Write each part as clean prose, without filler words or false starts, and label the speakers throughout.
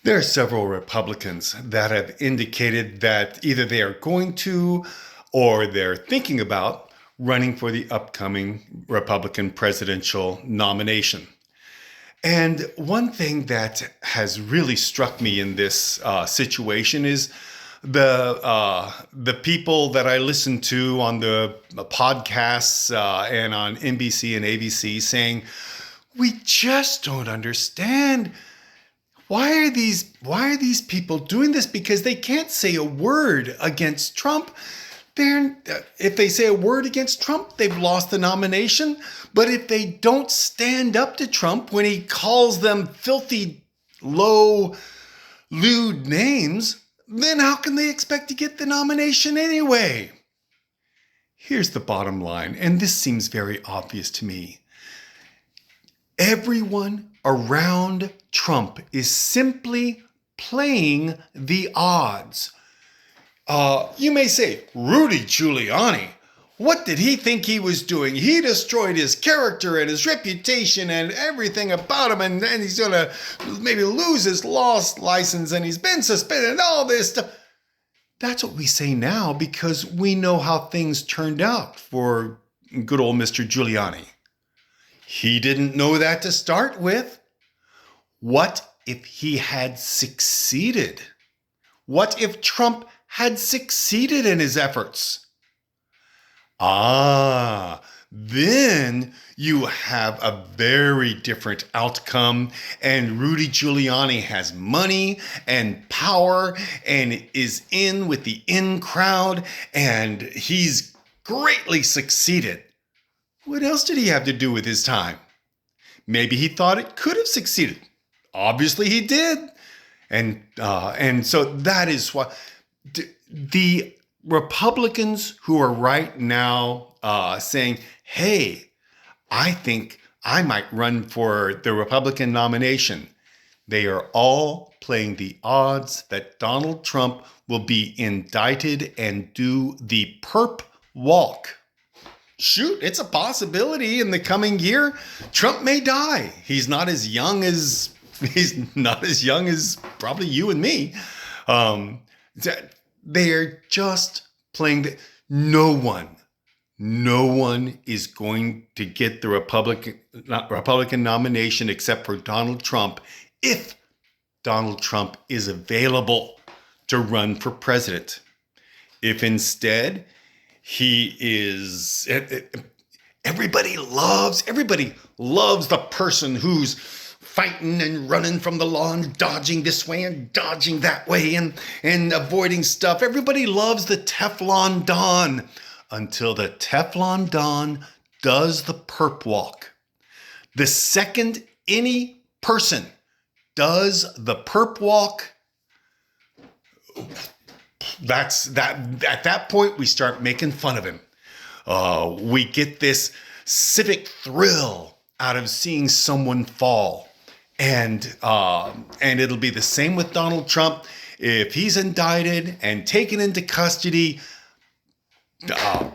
Speaker 1: There are several Republicans that have indicated that either they are going to or they're thinking about running for the upcoming Republican presidential nomination. And one thing that has really struck me in this situation is the people that I listen to on the podcasts and on NBC and ABC saying, "We just don't understand. Why are these people doing this? Because they can't say a word against Trump. If they say a word against Trump, they've lost the nomination. But if they don't stand up to Trump when he calls them filthy, low, lewd names, then how can they expect to get the nomination anyway?" Here's the bottom line, and this seems very obvious to me. Everyone around Trump is simply playing the odds. You may say, Rudy Giuliani, what did he think he was doing? He destroyed his character and his reputation and everything about him, and then he's going to maybe lose his law license, and he's been suspended and all this stuff. That's what we say now because we know how things turned out for good old Mr. Giuliani. He didn't know that to start with. What if he had succeeded? What if Trump had succeeded in his efforts? Then you have a very different outcome, and Rudy Giuliani has money and power and is in with the in crowd, and he's greatly succeeded. What else did he have to do with his time? Maybe he thought it could have succeeded. Obviously he did. And so that is why the Republicans who are right now saying, hey, I think I might run for the Republican nomination. They are all playing the odds that Donald Trump will be indicted and do the perp walk. Shoot, it's a possibility in the coming year. Trump may die. He's not as young as probably you and me. They're just playing no one is going to get the Republican nomination except for Donald Trump if Donald Trump is available to run for president. If instead he is, everybody loves the person who's fighting and running from the law and dodging this way and dodging that way and avoiding stuff. Everybody loves the Teflon Don until the Teflon Don does the perp walk. The second any person does the perp walk, at that point we start making fun of him. We get this civic thrill out of seeing someone fall. And it'll be the same with Donald Trump. If he's indicted and taken into custody,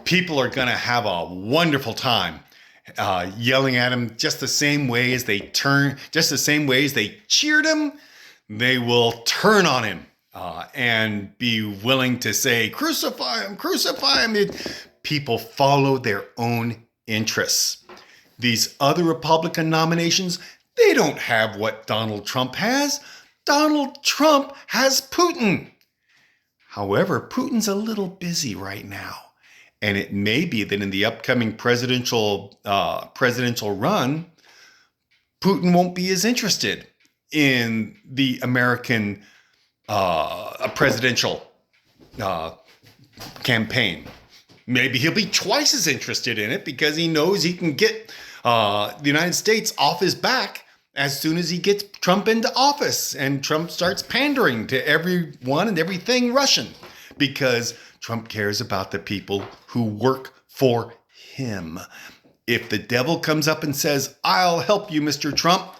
Speaker 1: people are going to have a wonderful time yelling at him just the same way as they cheered him. They will turn on him and be willing to say, crucify him, crucify him. People follow their own interests. These other Republican nominations, they don't have what Donald Trump has. Donald Trump has Putin. However, Putin's a little busy right now. And it may be that in the upcoming presidential run, Putin won't be as interested in the American presidential campaign. Maybe he'll be twice as interested in it because he knows he can get the United States off his back as soon as he gets Trump into office and Trump starts pandering to everyone and everything Russian, because Trump cares about the people who work for him. If the devil comes up and says, I'll help you, Mr. Trump,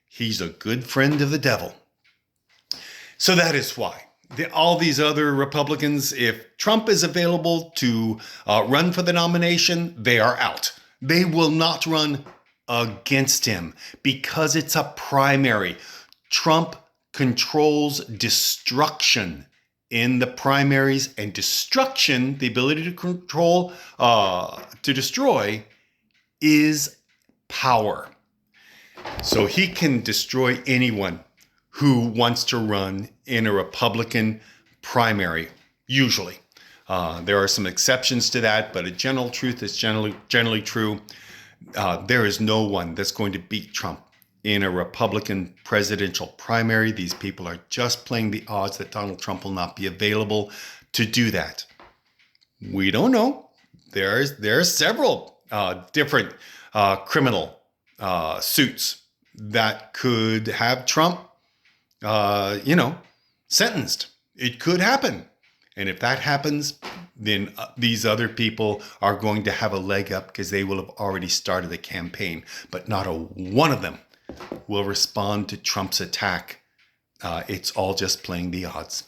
Speaker 1: he's a good friend of the devil. So that is why all these other Republicans, if Trump is available to run for the nomination, they are out. They will not run against him because it's a primary. Trump controls destruction in the primaries, and destruction, the ability to control, to destroy, is power. So he can destroy anyone who wants to run in a Republican primary, usually. There are some exceptions to that, but a general truth is generally true. There is no one that's going to beat Trump in a Republican presidential primary. These people are just playing the odds that Donald Trump will not be available to do that. We don't know. There are several different criminal suits that could have Trump, sentenced. It could happen. And if that happens, then these other people are going to have a leg up because they will have already started the campaign. But not a one of them will respond to Trump's attack. It's all just playing the odds.